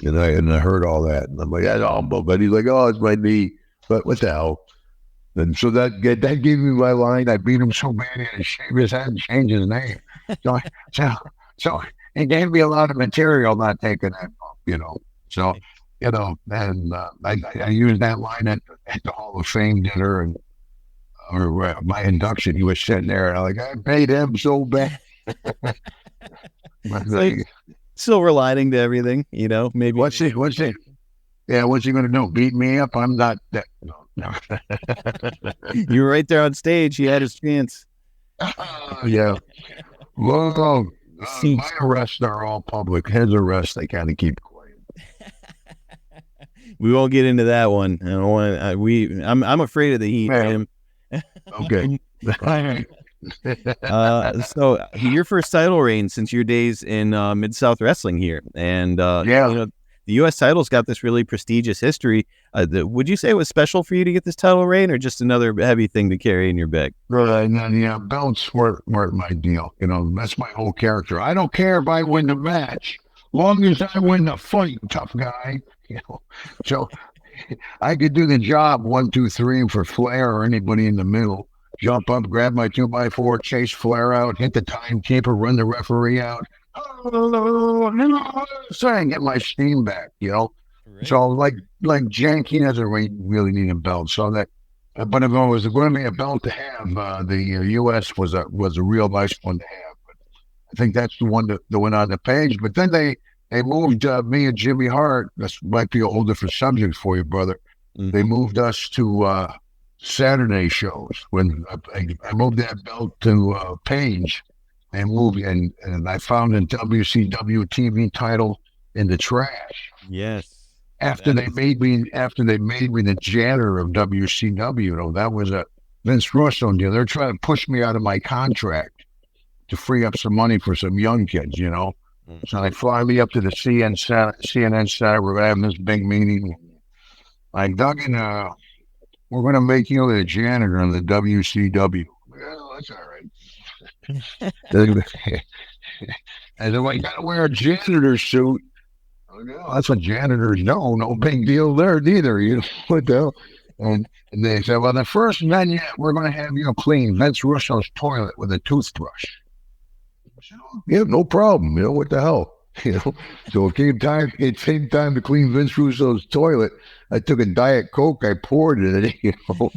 And I heard all that. And I'm like, that's awful. But he's like, oh, it's my knee. But what the hell? And so that gave me my line. I beat him so bad he had to shave his head and change his name. So it gave me a lot of material not taking that bump, you know. So you know, and I used that line at the Hall of Fame dinner and or my induction. He was sitting there, and I'm like, I paid him so bad. Like, silver lining to everything, you know. Maybe what's he going to do? Beat me up? I'm not that. No. You were right there on stage. He had his chance. Yeah. Well, my arrests are all public. His arrests, they kind of keep quiet. We won't get into that one. I don't want. I'm afraid of the heat, man. Okay. So your first title reign since your days in Mid-South Wrestling here, and yeah, you know, the U.S. title's got this really prestigious history. Would you say it was special for you to get this title reign, or just another heavy thing to carry in your bag? Yeah, belts weren't my deal. You know, that's my whole character. I don't care if I win the match, long as I win the fight, tough guy. You know, so I could do the job 1, 2, 3 for Flair or anybody in the middle. Jump up, grab my 2x4, chase Flair out, hit the timekeeper, run the referee out. So I get my steam back, you know. Right. So like Janky doesn't really need a belt. So that, but if it was going to be a belt to have, the U.S. was a real nice one to have. But I think that's the one that went on the page. But then they moved me and Jimmy Hart. This might be a whole different subject for you, brother. Mm-hmm. They moved us to Saturday shows when I moved that belt to Page. And moved and I found a WCW TV title in the trash. Yes. After they made me the janitor of WCW, you know, that was a Vince Russo deal. They're trying to push me out of my contract to free up some money for some young kids, you know. Mm-hmm. So they fly me up to the CNN Center. We're having this big meeting. Like, Duggan, we're going to make you the janitor in the WCW. Well, that's all right. And then I gotta wear a janitor suit. Oh, no, that's what janitors know. No big deal there neither. You know what the hell? And they said, well, the first vignette we're going to have you clean Vince Russo's toilet with a toothbrush. Yeah, no problem. You know what the hell? You know. So it came time to clean Vince Russo's toilet. I took a Diet Coke, I poured it in it. You know.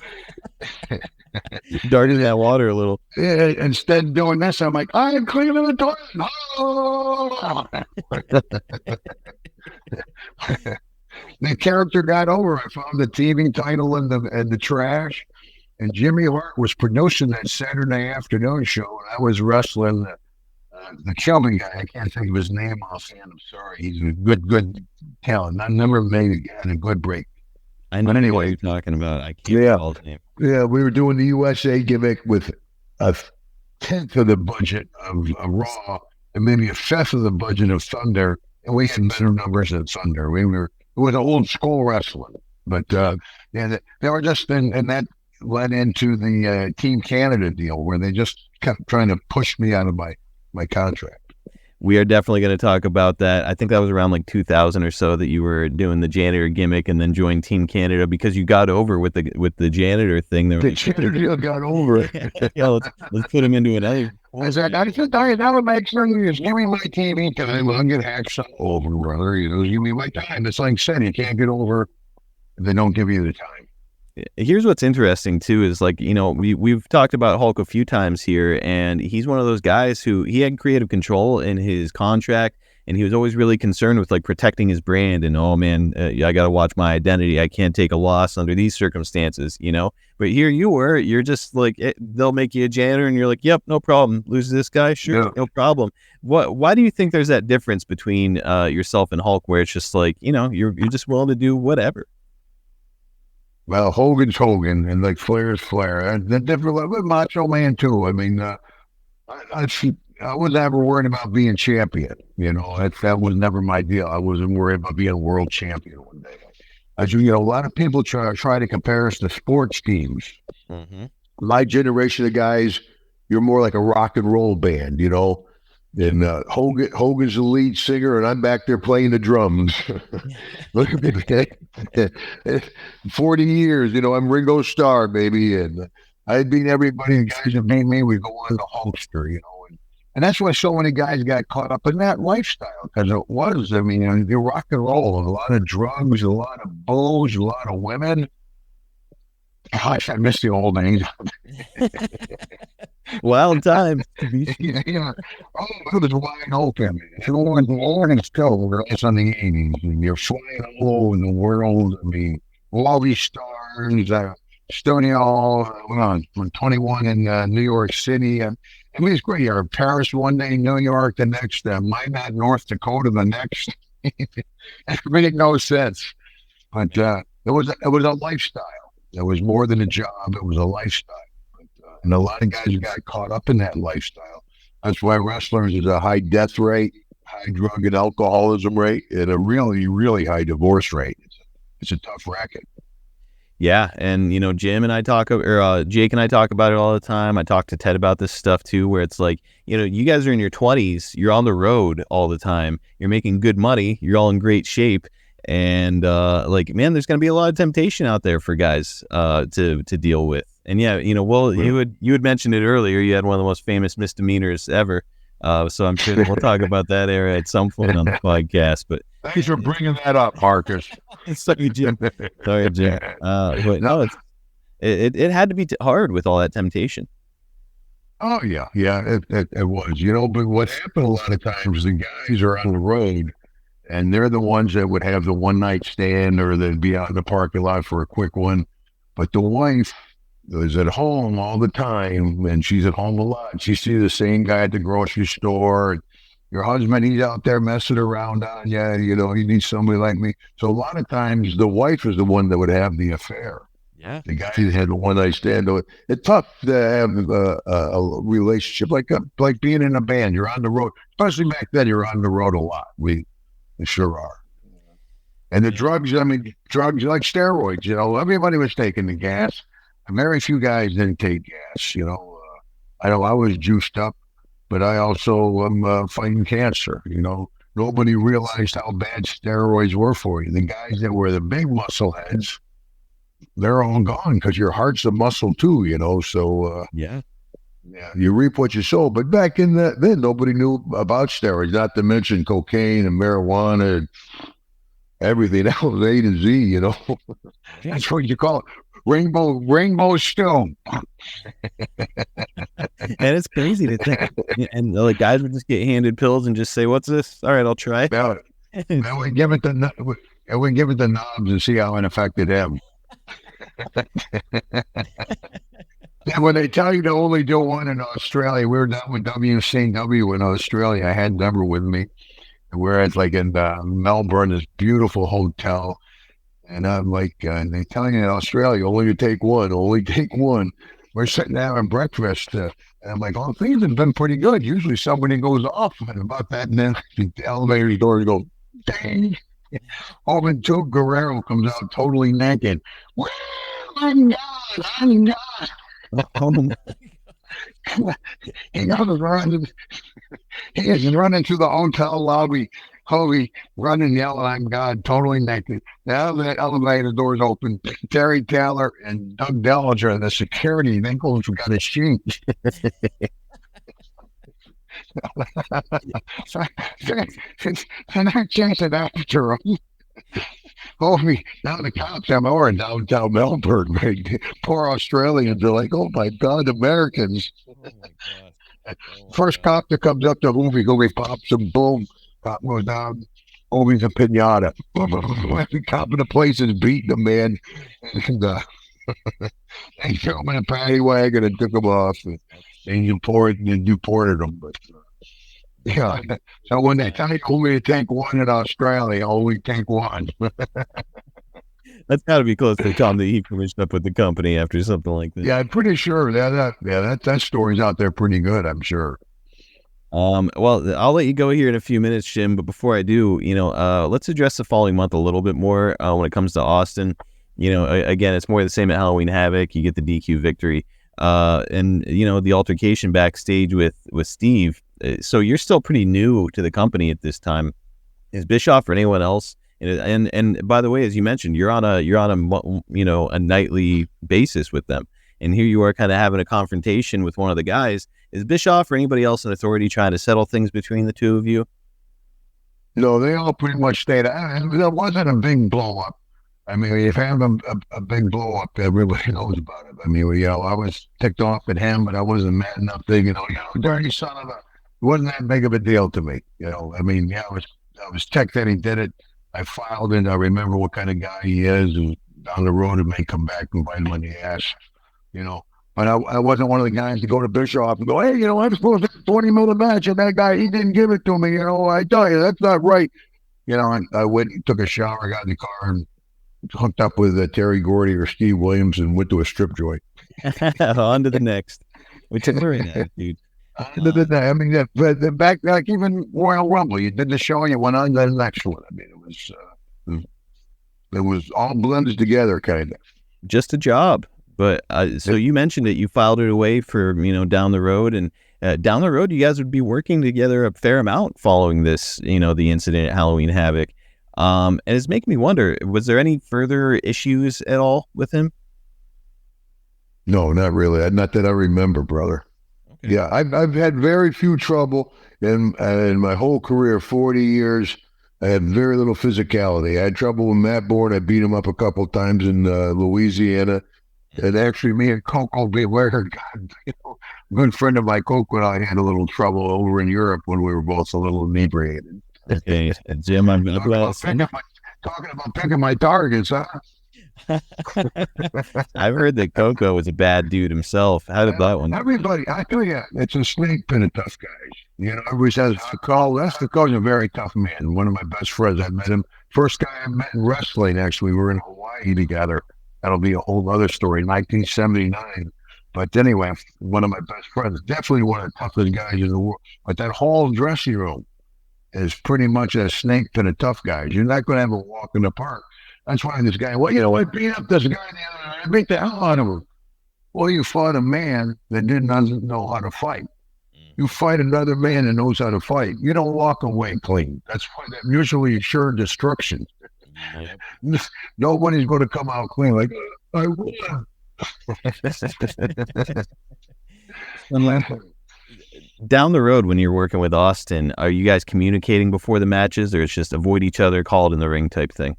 Darted that water a little. Yeah, instead of doing this, I'm like, I am cleaning the toilet. Oh! The character got over. I found the TV title in the trash, and Jimmy Hart was producing that Saturday afternoon show, and I was wrestling the Kelvin guy. I can't think of his name offhand. I'm sorry. He's a good talent. I never had a good break. I know, but anyway, what you're talking about. I can't recall his name. Yeah, we were doing the USA gimmick with a 10th of the budget of Raw and maybe a 5th of the budget of Thunder, and we had better numbers than Thunder. It was old school wrestling, but they were just and that led into the Team Canada deal where they just kept trying to push me out of my contract. We are definitely going to talk about that. I think that was around like 2000 or so that you were doing the janitor gimmick and then joined Team Canada because you got over with the janitor thing. The janitor got over it. Yeah, let's put him into another. I said, I said, that would make sense. Give me my TV time. I'll get Hacksaw over, brother. You know, give me my time. It's like I said, you can't get over if they don't give you the time. Here's what's interesting too is like, you know, we've talked about Hulk a few times here, and he's one of those guys who he had creative control in his contract, and he was always really concerned with like protecting his brand and, oh man, I got to watch my identity. I can't take a loss under these circumstances, you know. But here you're just like, they'll make you a janitor and you're like, yep, no problem. Lose this guy, sure, yeah. No problem. Why do you think there's that difference between yourself and Hulk where it's just like, you know, you're just willing to do whatever? Well, Hogan's Hogan, and like Flair's Flair, and the different with Macho Man too. I mean, I was never worried about being champion. You know, that was never my deal. I wasn't worried about being a world champion one day. As you know, a lot of people try to compare us to sports teams. Mm-hmm. My generation of guys, you're more like a rock and roll band. You know. And Hogan's the lead singer, and I'm back there playing the drums. Look at me, 40 years, you know, I'm Ringo Starr, baby, and I beat everybody. The guys that beat me, we go on the Hulkster, you know. And And that's why so many guys got caught up in that lifestyle, because it was, I mean, the rock and roll, a lot of drugs, a lot of booze, a lot of women. Gosh, I miss the old days. Wild times. Yeah. Oh, it was wide open. It was more and still, it's on the 80s, and you're flying all over the world. I mean, all these stars, Studio, from 21 in New York City. I mean, it's great. You're in Paris one day, New York the next, Minot, North Dakota the next. It made no sense. But it was a lifestyle. It was more than a job. It was a lifestyle. And a lot of guys got caught up in that lifestyle. That's why wrestlers is a high death rate, high drug and alcoholism rate, and a really, really high divorce rate. It's a tough racket. Yeah, and Jim and I talk, or Jake and I talk about it all the time. I talk to Ted about this stuff too, where it's like, you guys are in your 20s, you're on the road all the time, you're making good money, you're all in great shape, and man, there's going to be a lot of temptation out there for guys to deal with. And yeah, well, you had mentioned it earlier. You had one of the most famous misdemeanors ever. So I'm sure that we'll talk about that era at some point on the podcast. But thanks for bringing that up, Marcus. Sorry, Jim. But no, it had to be hard with all that temptation. Oh yeah, it was. But what happened a lot of times, the guys are on the road, and they're the ones that would have the one night stand, or they'd be out in the parking lot for a quick one. But the wife was at home all the time, and she's at home a lot. She sees the same guy at the grocery store. Your husband, he's out there messing around on you. He needs somebody like me. So a lot of times the wife is the one that would have the affair. Yeah. The guy that had the one night stand. It's tough to have a relationship like being in a band. You're on the road, especially back then. You're on the road a lot. We sure are. And the drugs like steroids. Everybody was taking the gas. Very few guys didn't take gas. I know I was juiced up, but I also am fighting cancer. Nobody realized how bad steroids were for you. The guys that were the big muscle heads, they're all gone, because your heart's a muscle too. So yeah, you reap what you sow. But back in then, nobody knew about steroids. Not to mention cocaine and marijuana, and everything else, A to Z. That's what you call it. Rainbow Stone. And it's crazy to think. And the guys would just get handed pills and just say, "What's this? All right, I'll try." And we give it the knobs and see how it affected them. And when they tell you to only do one in Australia, we were down with WCW in Australia. I had Deborah with me. And we're at in Melbourne, this beautiful hotel. And I'm like, and they tell you in Australia, only take one. We're sitting there having breakfast. And I'm like, oh, things have been pretty good. Usually somebody goes off and about that. And then the elevator door goes, dang. Juventud Guerrero comes out totally naked. Oh, my God. Oh, my He is running through the hotel lobby. Running, yelling, "I'm God," totally naked. Now the elevator doors open. Terry Taylor and Doug Dellinger, the security, they got a sheet. And I chanted after him. Now the cops have more in downtown Melbourne. Right? Poor Australians are like, "Oh my God, Americans!" Oh my God. First cop that comes up to Hoovie pops him, boom. Cop goes down, Hoovie's a pinata. Every cop in the place is beating the man. And they threw him in a paddy wagon and took him off. And you deported him. But yeah. So when they tell you only to take one in Australia, only take one. That's got to be close to the time that he finished up with the company after something like that. Yeah, I'm pretty sure that story's out there pretty good, I'm sure. Well, I'll let you go here in a few minutes, Jim, but before I do, let's address the following month a little bit more when it comes to Austin. Again, it's more the same at Halloween Havoc. You get the DQ victory, and the altercation backstage with Steve. So you're still pretty new to the company at this time. Is Bischoff or anyone else? And by the way, as you mentioned, you're on a nightly basis with them, and here you are kind of having a confrontation with one of the guys. Is Bischoff or anybody else in authority trying to settle things between the two of you? No, they all pretty much stayed. There wasn't a big blow up. I mean, if you have a big blow up, everybody knows about it. I mean, I was ticked off at him, but I wasn't mad enough to, dirty son of a. It wasn't that big of a deal to me. I mean, I was ticked that he did it. I filed it. I remember what kind of guy he is. Who's down the road and may come back and bite him on the ass, But I wasn't one of the guys to go to Bischoff and go, hey, I'm supposed to have 20 minute match, and that guy, he didn't give it to me. I tell you, that's not right. I went and took a shower, got in the car, and hooked up with Terry Gordy or Steve Williams and went to a strip joint. On to the next. We took her in that, dude. I mean, but back like even Royal Rumble, you did the show, you went on to the next one. I mean, it was all blended together, kind of. Just a job. But so you mentioned it, you filed it away for, down the road, and down the road, you guys would be working together a fair amount following this, the incident at Halloween Havoc. And it's making me wonder, was there any further issues at all with him? No, not really. Not that I remember, brother. Okay. Yeah, I've had very few trouble in my whole career, 40 years. I had very little physicality. I had trouble with Matt Bourne. I beat him up a couple of times in Louisiana. And actually, me and Coco Beware, a good friend of mine, Coco, and I had a little trouble over in Europe when we were both a little inebriated. Okay, Jim, I'm glad. Talking about picking my targets, huh? I've heard that Coco was a bad dude himself. How did that one? Everybody, I tell you, it's a snake pin of tough guys. Everybody says, Coco's a very tough man. One of my best friends, I met him. First guy I met in wrestling, actually. We were in Hawaii together. That'll be a whole other story, 1979. But anyway, one of my best friends, definitely one of the toughest guys in the world. But that whole dressing room is pretty much a snake pin of tough guys. You're not going to have a walk in the park. That's why this guy, I beat up this guy the other night. I beat the hell out of him. Well, you fought a man that doesn't know how to fight. You fight another man that knows how to fight. You don't walk away clean. That's why that mutually assured destruction. Nobody's going to come out clean like, I won. Down the road, when you're working with Austin, are you guys communicating before the matches, or it's just avoid each other, call it in the ring type thing?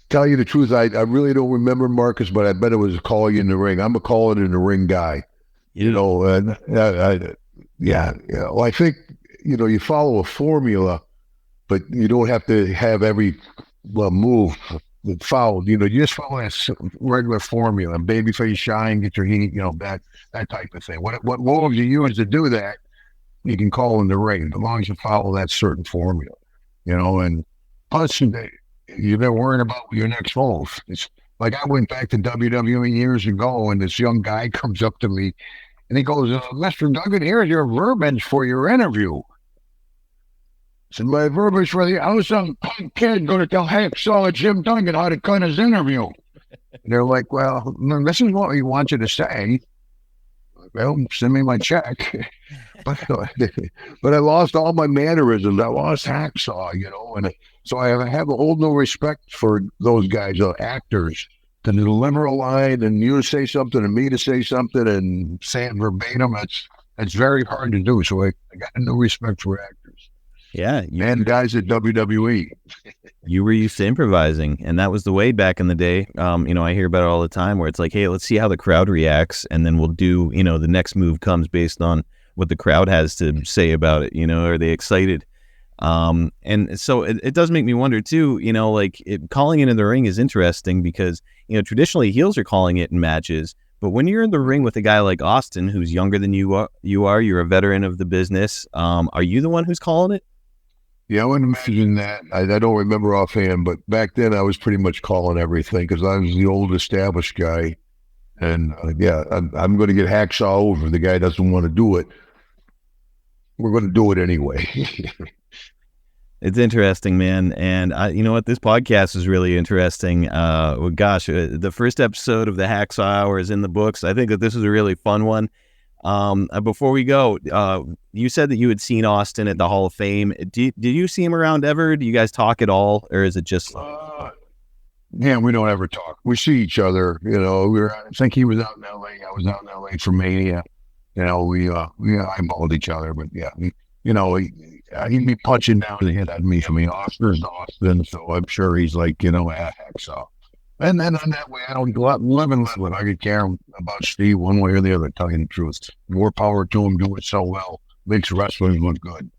Tell you the truth, I really don't remember, Marcus, but I bet it was a call you in the ring. I'm a call it in the ring guy. Well, I think, you follow a formula, but you don't have to have every move followed. You just follow that regular formula. Babyface shine, get your heat, that type of thing. What moves you use to do that, you can call in the ring, as long as you follow that certain formula. And plus, you've been worrying about your next move. It's like I went back to WWE years ago, and this young guy comes up to me, and he goes, Mr. Duggan, here's your verbiage for your interview. I said, my verbiage for I was some punk kid going to tell Hacksaw Jim Duggan how to cut his interview. And they're like, well, this is what we want you to say. Well, send me my check. But I lost all my mannerisms. I lost Hacksaw, and so I have a whole new respect for those guys, actors, to deliver a line and you to say something and me to say something and say it verbatim. It's very hard to do. So I got a new respect for actors. Yeah. And guys at WWE. You were used to improvising, and that was the way back in the day. I hear about it all the time where it's like, hey, let's see how the crowd reacts, and then we'll do, the next move comes based on what the crowd has to say about it. Are they excited? And so it does make me wonder too, calling it in the ring is interesting because, traditionally heels are calling it in matches, but when you're in the ring with a guy like Austin, who's younger than you are, you're a veteran of the business. Are you the one who's calling it? Yeah, I wouldn't imagine that. I don't remember offhand, but back then I was pretty much calling everything because I was the old established guy. And I'm going to get Hacksaw over. The guy doesn't want to do it. We're going to do it anyway. It's interesting, man. And you know what? This podcast is really interesting. The first episode of the Hacksaw Hour is in the books. I think that this is a really fun one. Before we go, you said that you had seen Austin at the Hall of Fame. Did you see him around ever? Do you guys talk at all? Or is it just... Yeah, we don't ever talk. We see each other, I think he was out in L.A. I was out in L.A. for Mania. we eyeballed each other, but yeah, he'd be punching down the head at me. I mean, Austin's Austin, so I'm sure he's like, a hacksaw. And then on that way, I don't go out and live and live. I could care about Steve one way or the other, telling the truth. More power to him, doing it so well. Makes wrestling look good.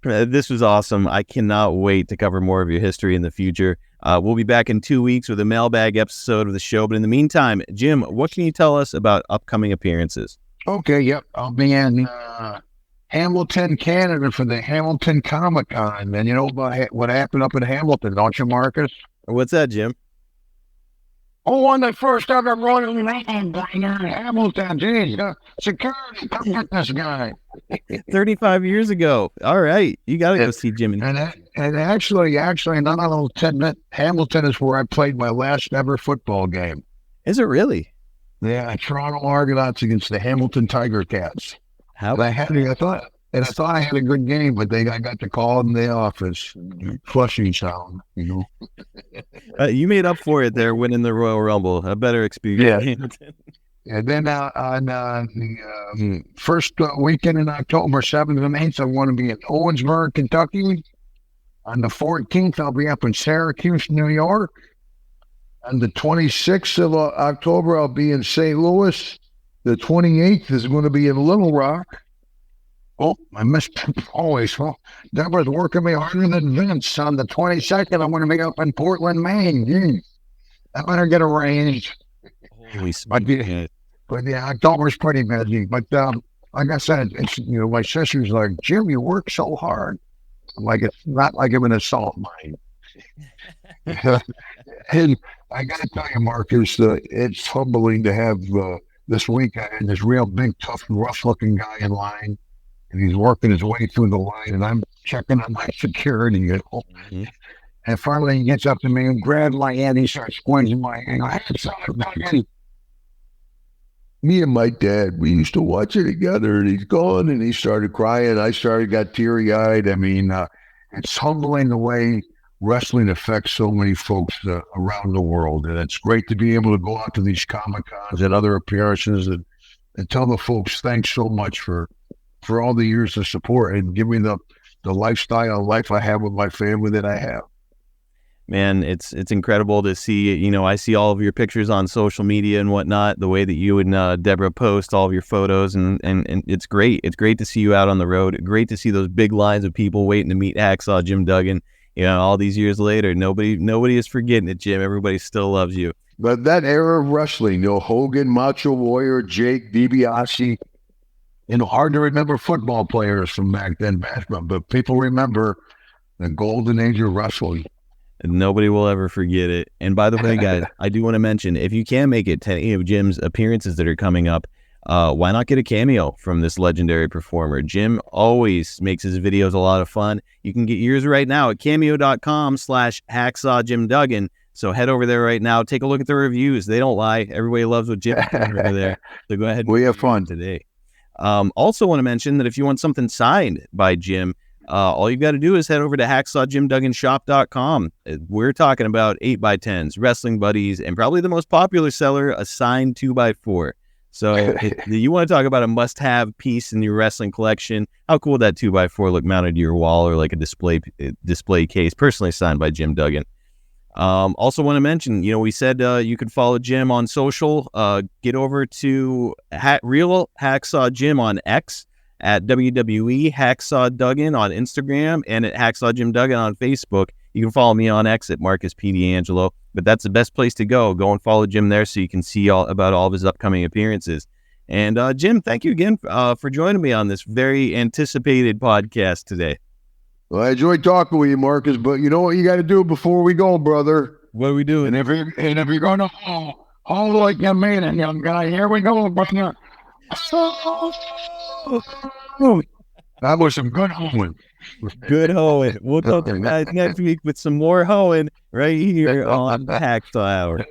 This was awesome. I cannot wait to cover more of your history in the future. We'll be back in 2 weeks with a mailbag episode of the show. But in the meantime, Jim, what can you tell us about upcoming appearances? Okay, yep. I'll be in Hamilton, Canada for the Hamilton Comic-Con. And you know about what happened up in Hamilton, don't you, Marcus? What's that, Jim? Oh, on the first ever Royal Rumble in Hamilton. Geez, security, come get this guy. 35 years ago. All right. You got to go see Jim. And actually, not a little tidbit, Hamilton is where I played my last ever football game. Is it really? Yeah, Toronto Argonauts against the Hamilton Tiger Cats. I thought I had a good game, but I got the call in the office, flushing sound, You made up for it there, winning the Royal Rumble. A better experience. Yeah. And then on the first weekend in October, 7th and 8th, I want to be in Owensboro, Kentucky. On the 14th, I'll be up in Syracuse, New York. On the 26th of October, I'll be in St. Louis. The 28th is going to be in Little Rock. Oh, I missed always. Well, Deborah's working me harder than Vince. On the 22nd, I'm going to be up in Portland, Maine. Jeez. I better get arranged. Holy smokes. But yeah, October's pretty busy. But like I said, it's my sister's like, Jim, you work so hard. Like it's not like I'm in a salt mine. And I got to tell you, Marcus, it's humbling to have this week. I had this real big, tough, rough-looking guy in line. And he's working his way through the line, and I'm checking on my security. Mm-hmm. And finally, he gets up to me and grabs my hand. He starts squinting my hand. Me and my dad, we used to watch it together, and he's gone, and he started crying. I got teary-eyed. I mean, it's humbling the way wrestling affects so many folks around the world, and it's great to be able to go out to these Comic-Cons and other appearances and tell the folks thanks so much for all the years of support and give me the lifestyle life I have with my family that I have. Man, it's incredible to see. I see all of your pictures on social media and whatnot, the way that you and Deborah post all of your photos, and it's great. It's great to see you out on the road. Great to see those big lines of people waiting to meet Hacksaw Jim Duggan. All these years later, nobody is forgetting it, Jim. Everybody still loves you. But that era of wrestling, Hogan, Macho Warrior, Jake, DiBiase, hard to remember football players from back then, but people remember the golden age of wrestling. Nobody will ever forget it. And by the way, guys, I do want to mention, if you can make it to any of Jim's appearances that are coming up, why not get a cameo from this legendary performer? Jim always makes his videos a lot of fun. You can get yours right now at cameo.com/HacksawJimDuggan. So head over there right now. Take a look at the reviews. They don't lie. Everybody loves what Jim does over there. So go ahead. We have fun today. Also want to mention that if you want something signed by Jim, all you've got to do is head over to hacksawjimdugganshop.com. We're talking about 8x10s, wrestling buddies, and probably the most popular seller, a signed 2x4. So if you want to talk about a must-have piece in your wrestling collection, how cool would that 2x4 look mounted to your wall or like a display case, personally signed by Jim Duggan. Also want to mention, we said you could follow Jim on social. Get over to Real Hacksaw Jim on X, at WWE Hacksaw Duggan on Instagram, and at Hacksaw Jim Duggan on Facebook. You can follow me on X at Marcus P. DeAngelo, but that's the best place to go. Go and follow Jim there so you can see all of his upcoming appearances. And Jim, thank you again for joining me on this very anticipated podcast today. Well, I enjoyed talking with you, Marcus, but you know what you got to do before we go, brother? What are we doing? And if you're going to haul like a man, young guy, here we go, brother. That was some good hoeing. Good hoeing. We'll talk to you guys next week with some more hoeing right here on the Hacksaw Hour.